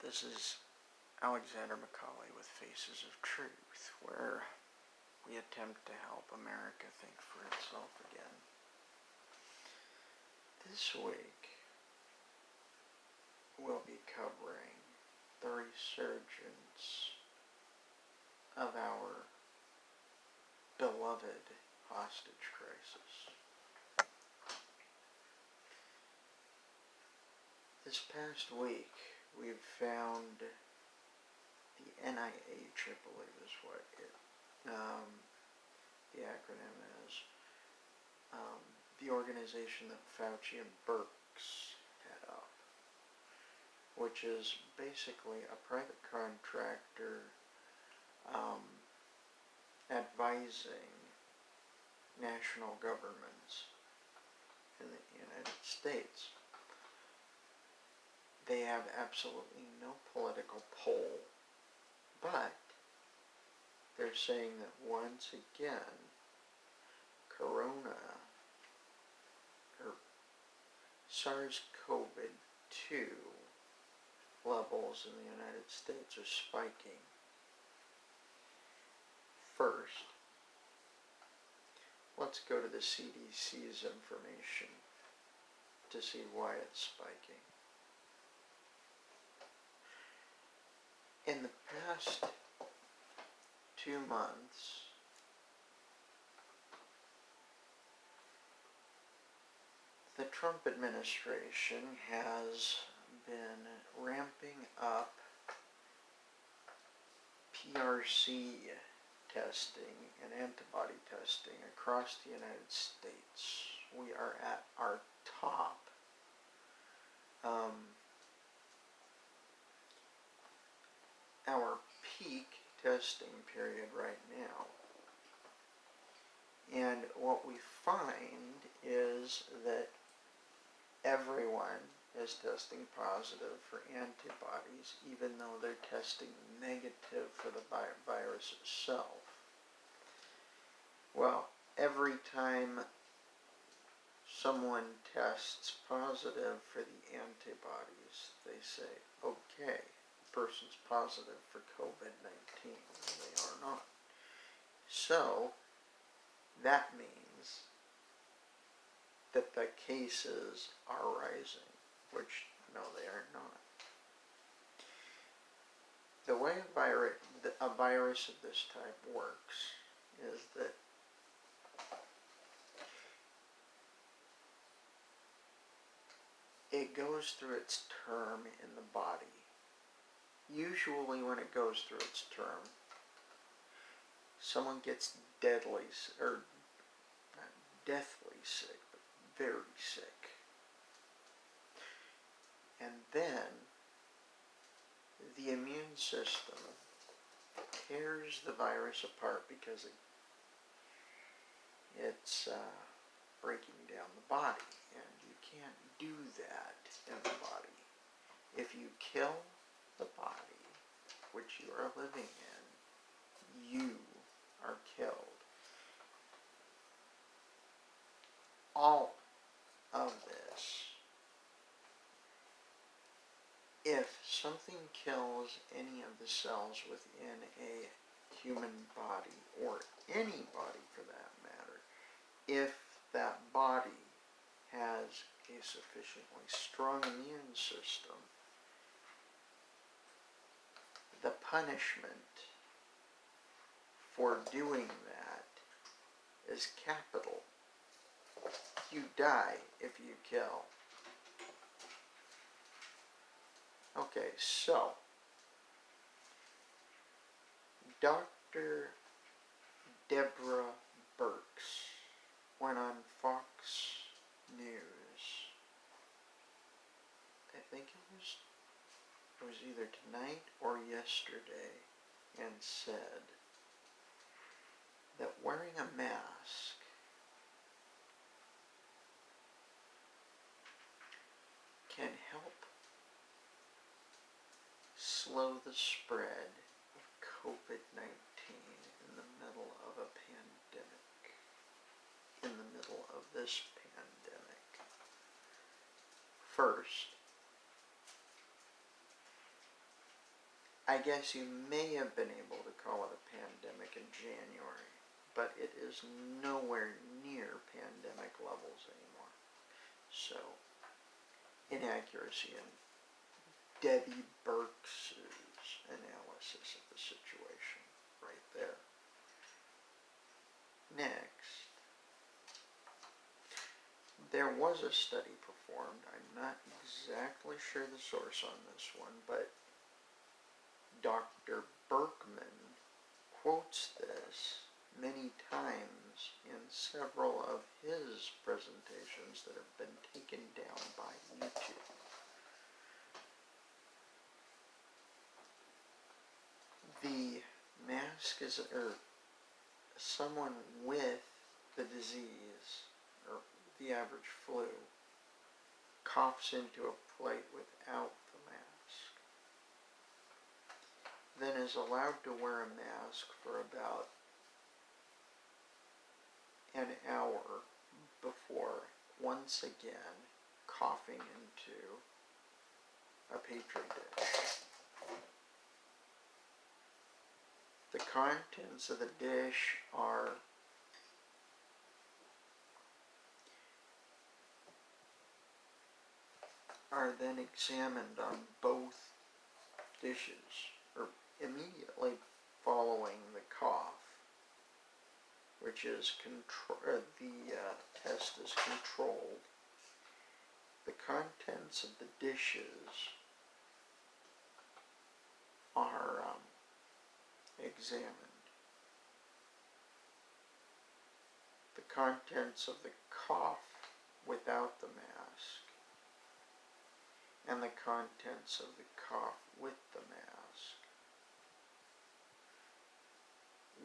This is Alexander Macaulay with Faces of Truth, where we attempt to help America think for itself again. This week, we'll be covering the resurgence of our beloved hostage crisis. This past week, we've found the NIH, I believe is what the acronym is, the organization that Fauci and Birx head up, which is basically a private contractor advising national governments in the United States. They have absolutely no political pull, but they're saying that once again, SARS-CoV-2 levels in the United States are spiking. First, let's go to the CDC's information to see why it's spiking. In the past 2 months, the Trump administration has been ramping up PRC testing and antibody testing across the United States. We are at our top. Our peak testing period right now. And what we find is that everyone is testing positive for antibodies, even though they're testing negative for the virus itself. Well, every time someone tests positive for the antibodies, they say, okay, person's positive for COVID-19, and they are not. So, that means that the cases are rising, which, no, they are not. The way a virus of this type works is that it goes through its term in the body. Usually when it goes through its term, someone gets deathly sick, but very sick. And then the immune system tears the virus apart because it's breaking down the body. And you can't do that in the body. If you kill the body which you are living in, you are killed. All of this, if something kills any of the cells within a human body, or anybody for that matter, if that body has a sufficiently strong immune system, the punishment for doing that is capital. You die if you kill. Okay, so Dr. Deborah Birx went on Fox News, I think it was either tonight or yesterday, and said that wearing a mask can help slow the spread of COVID-19 in the middle of a pandemic, in the middle of this pandemic. First, I guess you may have been able to call it a pandemic in January, but it is nowhere near pandemic levels anymore. So, inaccuracy in Debbie Burke's analysis of the situation right there. Next, there was a study performed. I'm not exactly sure the source on this one, but Dr. Berkman quotes this many times in several of his presentations that have been taken down by YouTube. The mask is, or someone with the disease, or the average flu, coughs into a plate without the mask, then is allowed to wear a mask for about an hour before once again coughing into a petri dish. The contents of the dish are then examined on both dishes, or immediately following the cough, which is the test is controlled. The contents of the dishes are examined. The contents of the cough without the mask and the contents of the cough with the mask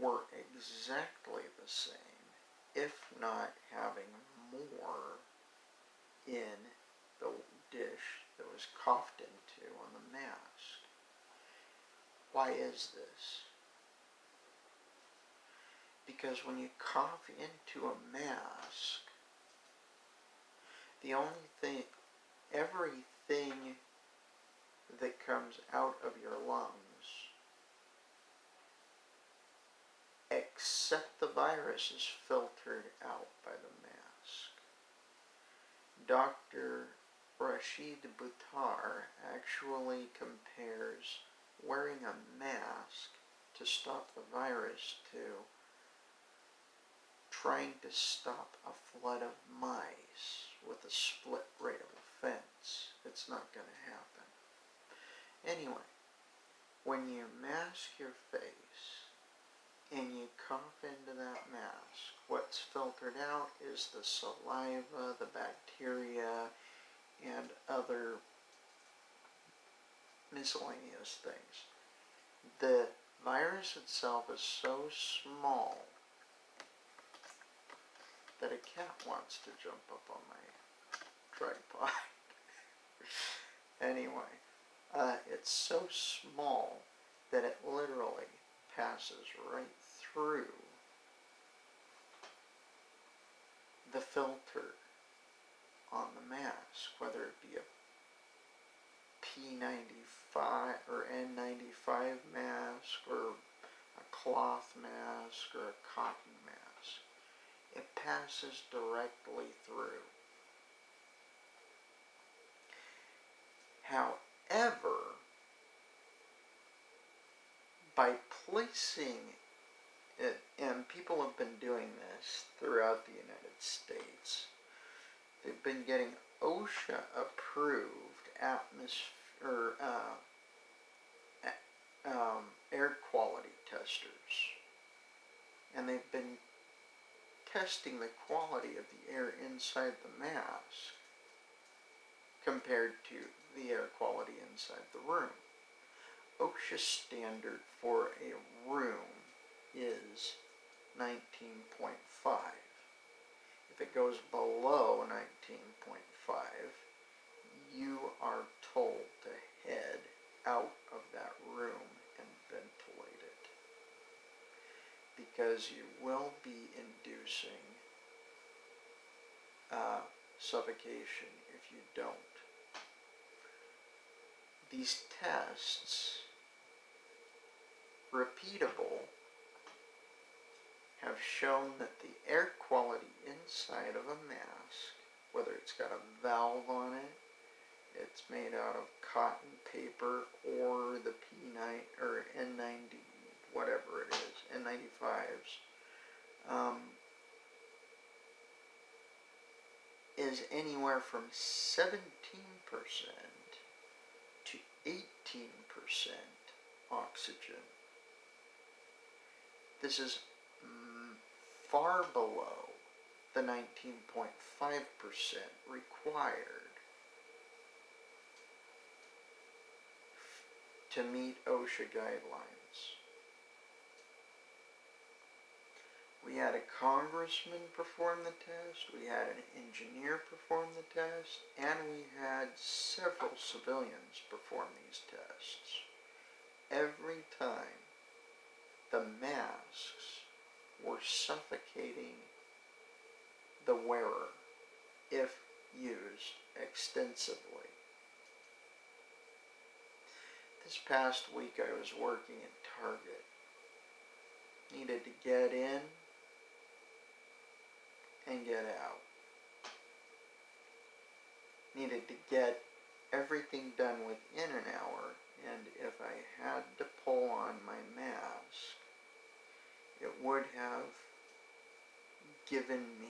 were exactly the same, if not having more in the dish that was coughed into on the mask. Why is this? Because when you cough into a mask, the only thing, everything that comes out of your lungs, except the virus, is filtered out by the mask. Dr. Rashid Buttar actually compares wearing a mask to stop the virus to trying to stop a flood of mice with a split rail fence. It's not going to happen. Anyway, when you mask your face and you cough into that mask, what's filtered out is the saliva, the bacteria, and other miscellaneous things. The virus itself is so small that a cat wants to jump up on my tripod. Anyway, it's so small that it literally passes right through the filter on the mask, whether it be a P95 or N95 mask, or a cloth mask, or a cotton mask. It passes directly through. However, by placing it, and people have been doing this throughout the United States, they've been getting OSHA approved air quality testers, and they've been testing the quality of the air inside the mask compared to the air quality inside the room. OSHA standard for a room is 19.5. If it goes below 19.5, you are told to head out of that room and ventilate it, because you will be inducing suffocation if you don't. These tests repeatable, have shown that the air quality inside of a mask, whether it's got a valve on it, it's made out of cotton paper, or the P9 or N90, whatever it is, N95s, is anywhere from 17% to 18% oxygen. This is far below the 19.5% required to meet OSHA guidelines. We had a congressman perform the test, we had an engineer perform the test, and we had several civilians perform these tests. Every time, the masks were suffocating the wearer if used extensively. This past week I was working at Target. Needed to get in and get out. Needed to get everything done within an hour, and if I had to pull on my mask, it would have given me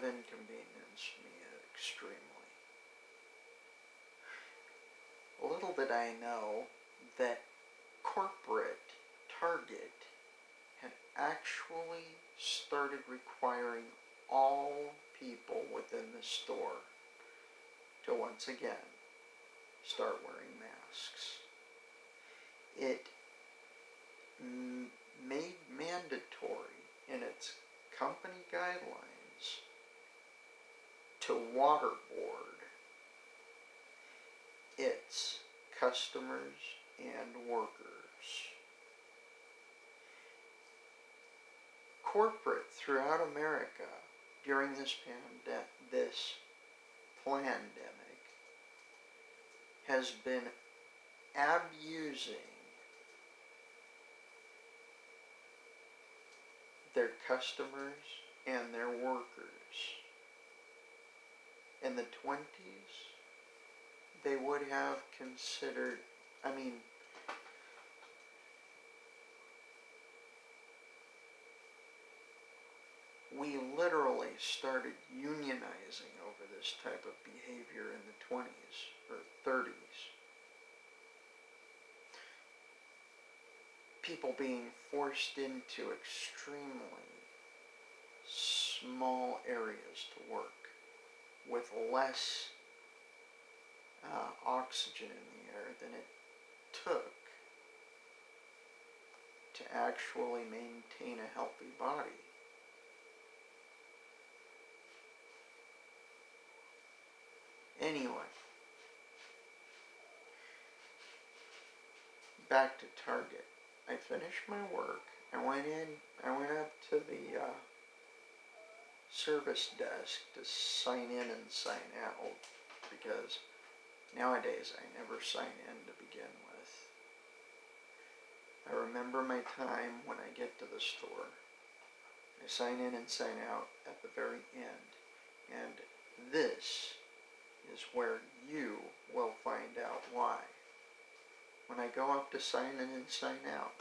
inconvenienced me extremely. Little did I know that corporate Target had actually started requiring all people within the store to once again start wearing masks. It made mandatory in its company guidelines to waterboard its customers and workers. Corporate throughout America during this pandemic has been abusing their customers and their workers. In the 20s, they would have considered, we literally started unionizing over this type of behavior in the 20s or 30s. People being forced into extremely small areas to work with less oxygen in the air than it took to actually maintain a healthy body. Anyway, back to Target. I finished my work. I went up to the service desk to sign in and sign out, because nowadays I never sign in to begin with. I remember my time when I get to the store. I sign in and sign out at the very end. And this is where you will find out why. When I go up to sign in and sign out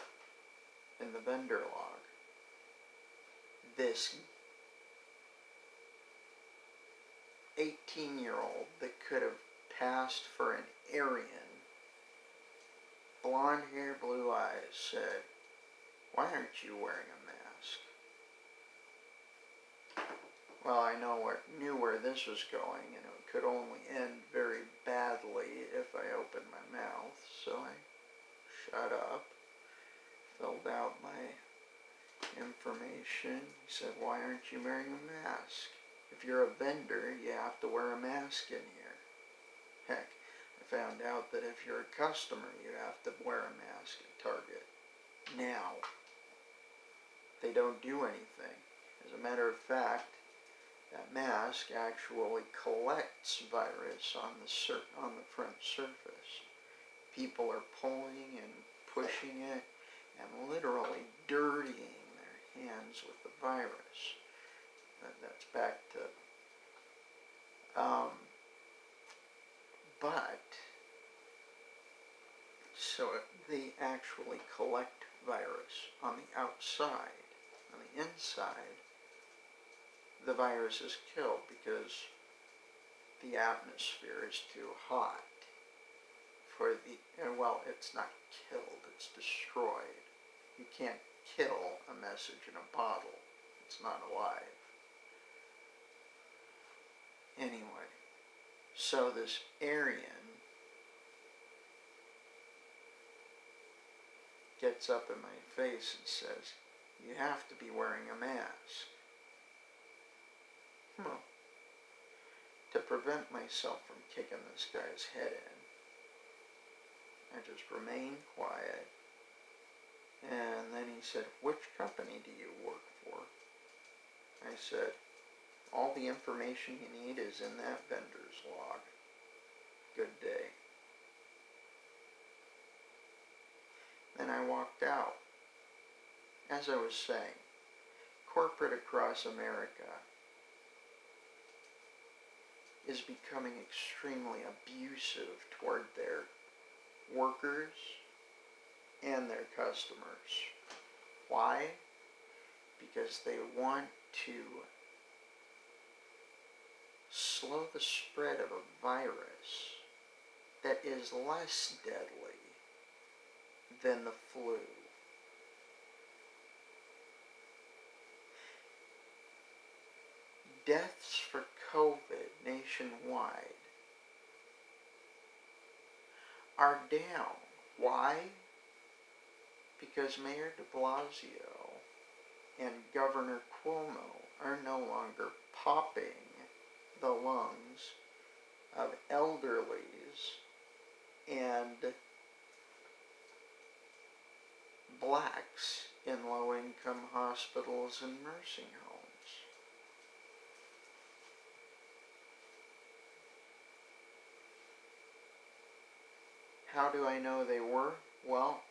in the vendor log, this 18-year-old that could have passed for an Aryan, blonde hair, blue eyes, said, "Why aren't you wearing a mask?" Well, I knew where this was going, and it could only end very badly if I opened my mouth, so I shut up, filled out my information. He said, "Why aren't you wearing a mask? If you're a vendor, you have to wear a mask in here." Heck, I found out that if you're a customer, you have to wear a mask at Target. Now, they don't do anything. As a matter of fact, That mask actually collects virus on the front surface. People are pulling and pushing it and literally dirtying their hands with the virus. That's back to, but, so they actually collect virus on the outside. On the inside, the virus is killed because the atmosphere is too hot for the, well, it's not killed, it's destroyed. You can't kill a message in a bottle. It's not alive. Anyway, so this Aryan gets up in my face and says, "You have to be wearing a mask." Well, to prevent myself from kicking this guy's head in, I just remained quiet. And then he said, "Which company do you work for?" I said, "All the information you need is in that vendor's log. Good day." Then I walked out. As I was saying, corporate across America is becoming extremely abusive toward their workers and their customers. Why? Because they want to slow the spread of a virus that is less deadly than the flu. Deaths for COVID nationwide are down. Why? Because Mayor de Blasio and Governor Cuomo are no longer popping the lungs of elderlies and blacks in low-income hospitals and nursing homes. How do I know they were? Well,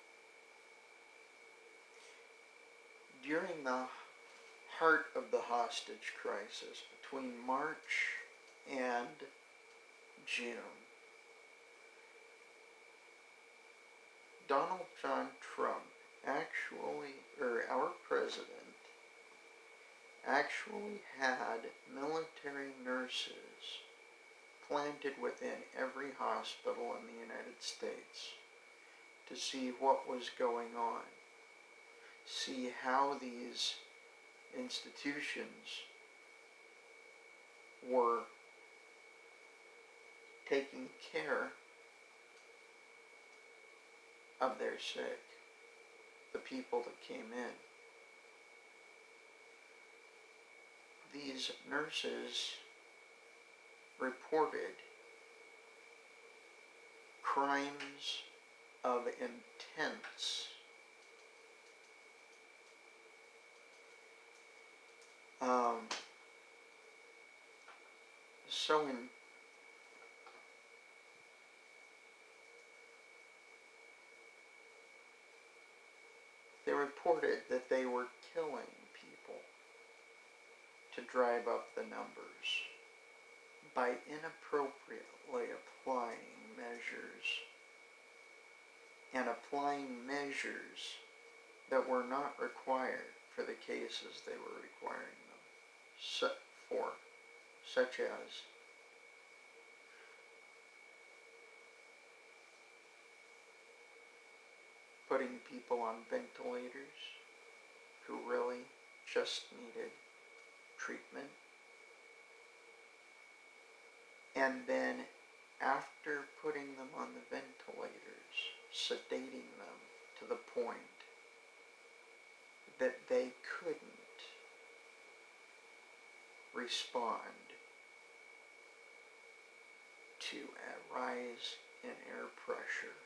during the heart of the hostage crisis between March and June, Donald John Trump our president, actually had military nurses planted within every hospital in the United States to see what was going on, see how these institutions were taking care of their sick, the people that came in. These nurses reported crimes of intense they reported that they were killing people to drive up the numbers by inappropriately applying that were not required for the cases they were requiring them for, such as putting people on ventilators who really just needed treatment, and then after putting them on the ventilators, sedating them to the point that they couldn't respond to a rise in air pressure.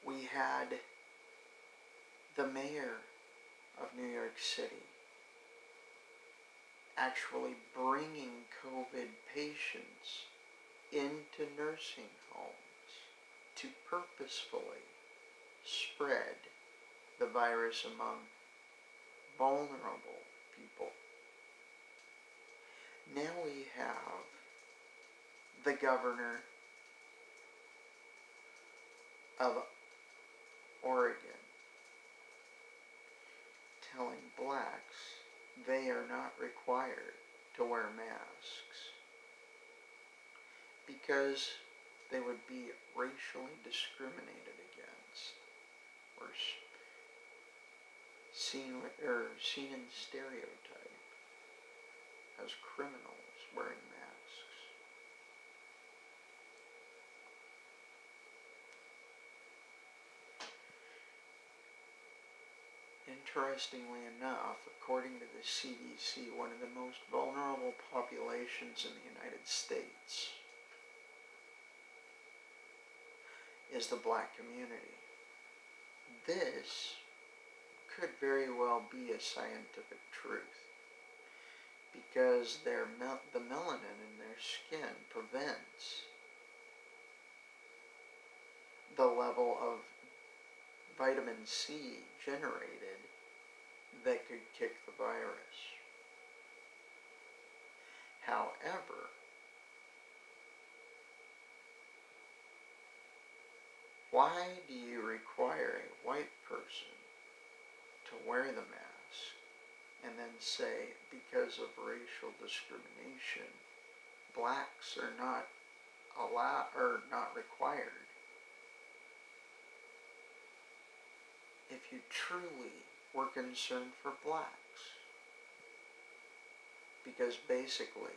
We had the mayor of New York City actually bringing COVID patients into nursing homes to purposefully spread the virus among vulnerable people. Now we have the governor of Oregon telling blacks they are not required to wear masks because they would be racially discriminated against or seen in stereotype as criminals wearing masks. Interestingly enough, according to the CDC, one of the most vulnerable populations in the United States is the black community. This could very well be a scientific truth because the melanin in their skin prevents the level of vitamin C generated that could kick the virus. However, why do you require a white person to wear the mask and then say because of racial discrimination, blacks are not allowed or not required? If you truly were concerned for blacks, because basically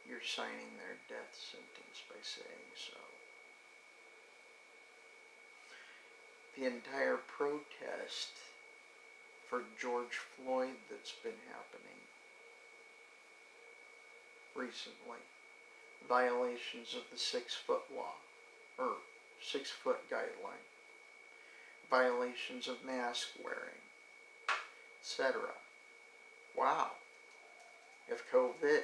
you're signing their death sentence by saying so. The entire protest for George Floyd that's been happening recently, violations of the 6-foot law, or 6-foot guideline, violations of mask wearing, etc. Wow. If COVID-19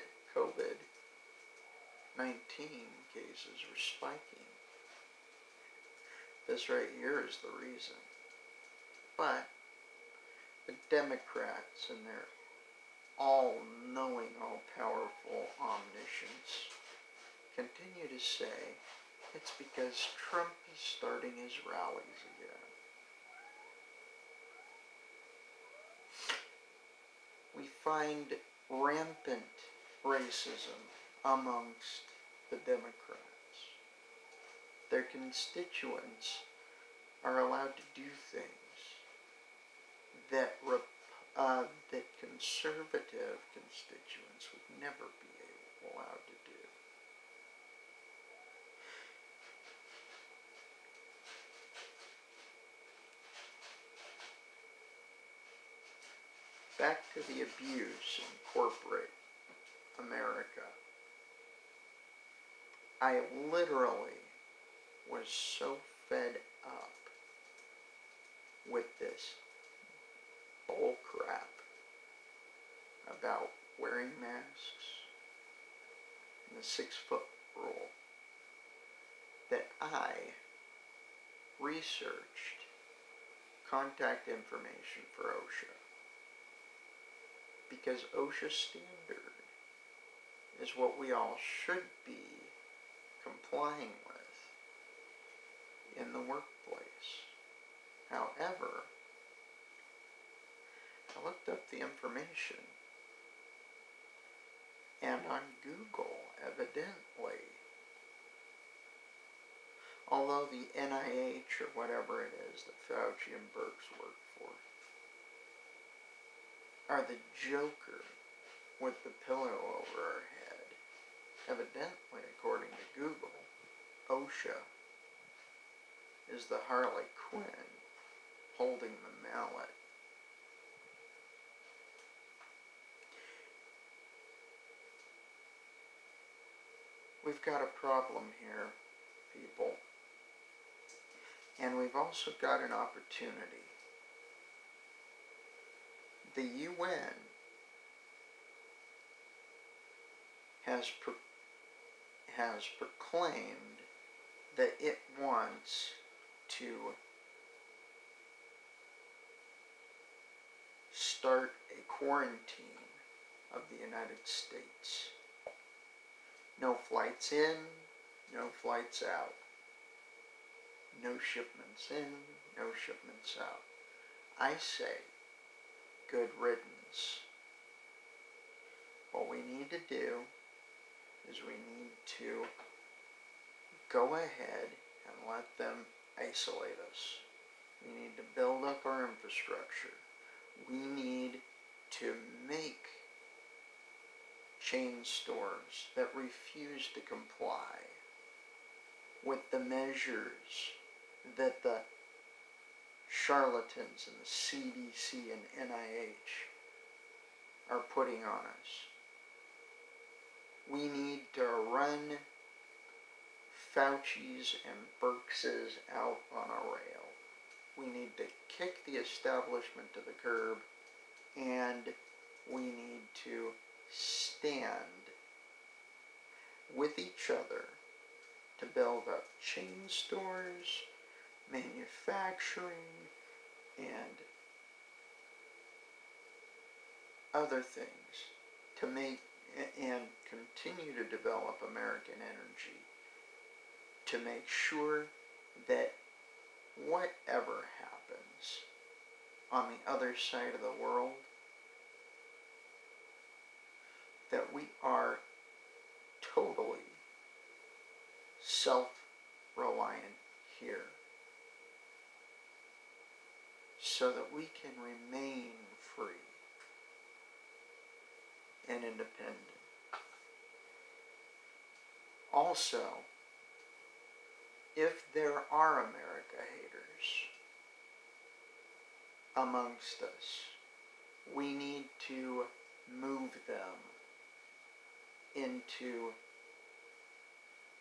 cases were spiking, this right here is the reason. But the Democrats and their all-knowing, all-powerful omniscience continue to say it's because Trump is starting his rallies again. We find rampant racism amongst the Democrats. Their constituents are allowed to do things that conservative constituents would never be allowed to do. Back to the abuse in corporate America. I literally was so fed up with this bull crap about wearing masks and the 6-foot rule that I researched contact information for OSHA, because OSHA standard is what we all should be complying with in the workplace. However, I looked up the information, and on Google, evidently, although the NIH or whatever it is that Fauci and Birx work for are the Joker with the pillow over our head, evidently, according to Google, OSHA is the Harley Quinn holding the mallet. We've got a problem here, people. And we've also got an opportunity. the UN has proclaimed that it wants to start a quarantine of the United States. No flights in, no flights out. No shipments in, no shipments out. I say, good riddance. What we need to do is we need to go ahead and let them isolate us. We need to build up our infrastructure. We need to make chain stores that refuse to comply with the measures that the charlatans and the CDC and NIH are putting on us. We need to run Fauci's and Birx's out on a rail. We need to kick the establishment to the curb, and we need to stand with each other to build up chain stores, manufacturing, and other things to make and continue to develop American energy to make sure that whatever happens on the other side of the world, that we are totally self-reliant here, so that we can remain free and independent. Also, if there are America haters amongst us, we need to move them into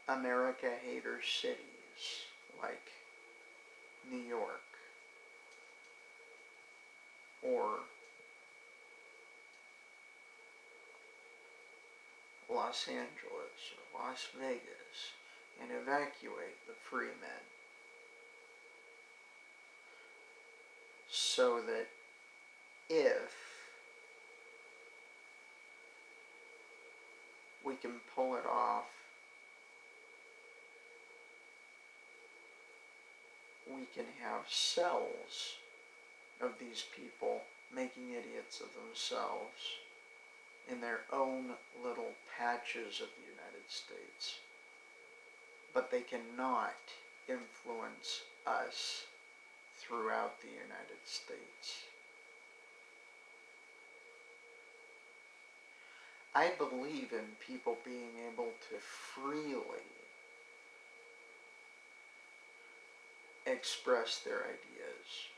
America hater cities like New York or Los Angeles or Las Vegas and evacuate the free men so that if we can pull it off, we can have cells of these people making idiots of themselves in their own little patches of the United States. But they cannot influence us throughout the United States. I believe in people being able to freely express their ideas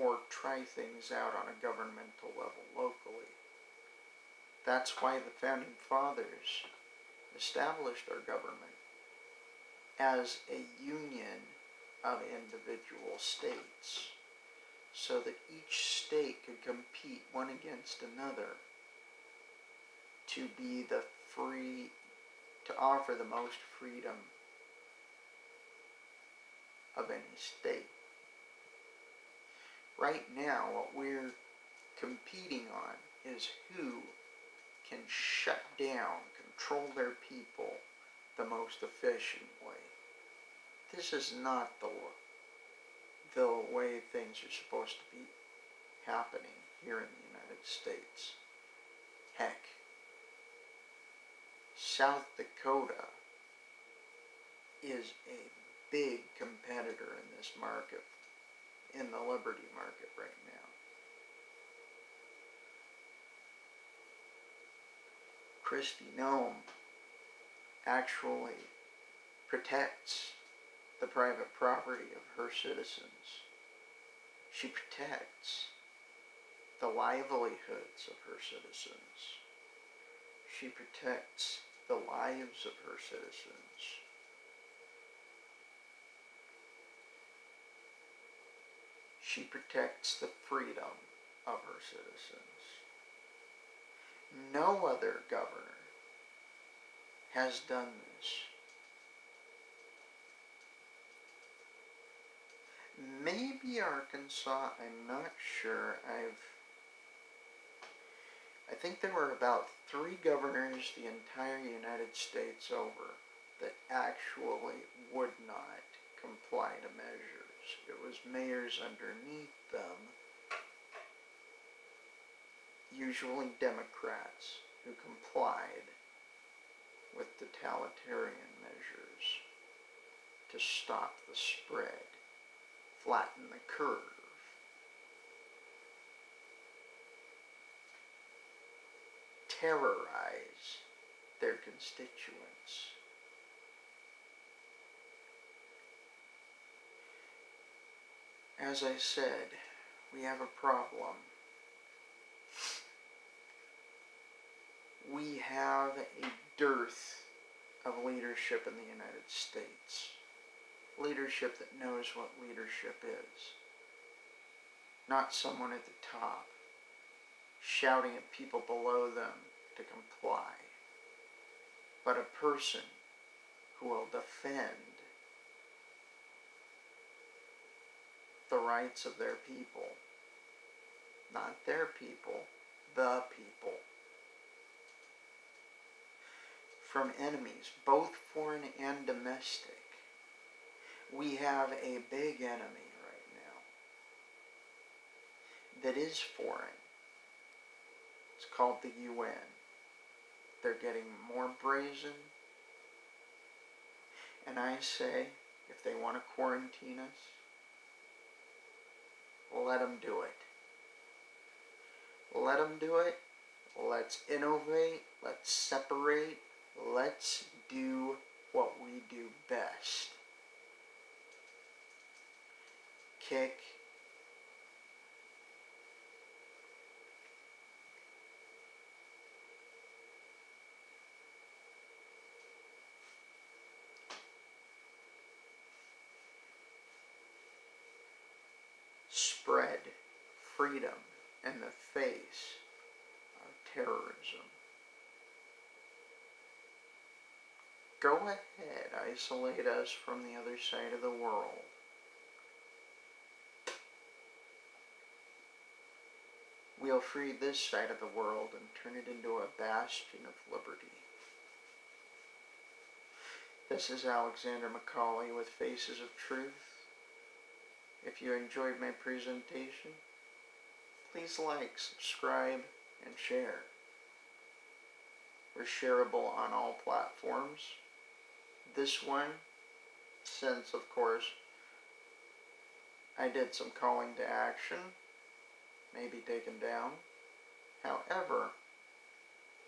or try things out on a governmental level locally. That's why the Founding Fathers established our government as a union of individual states, so that each state could compete one against another to be the free, to offer the most freedom of any state. Right now, what we're competing on is who can shut down, control their people the most efficiently. This is not the way things are supposed to be happening here in the United States. Heck, South Dakota is a big competitor in this market, in the liberty market right now. Kristi Noem actually protects the private property of her citizens. She protects the livelihoods of her citizens. She protects the lives of her citizens. She protects the freedom of her citizens. No other governor has done this. Maybe Arkansas, I'm not sure. I think there were about 3 governors the entire United States over that actually would not comply to measures. It was mayors underneath them, usually Democrats, who complied with totalitarian measures to stop the spread, flatten the curve. Terrorize their constituents. As I said, we have a problem. We have a dearth of leadership in the United States. Leadership that knows what leadership is. Not someone at the top shouting at people below them to comply, but a person who will defend the rights of their people. Not their people, the people. From enemies, both foreign and domestic. We have a big enemy right now that is foreign. It's called the UN. They're getting more brazen. And I say, if they want to quarantine us, let them do it. Let them do it. Let's innovate. Let's separate. Let's do what we do best. Kick. Spread freedom in the face of terrorism. Go ahead, isolate us from the other side of the world. We'll free this side of the world and turn it into a bastion of liberty. This is Alexander McCauley with Faces of Truth. If you enjoyed my presentation, please like, subscribe, and share. We're shareable on all platforms. This one, since of course I did some calling to action, may be taken down. However,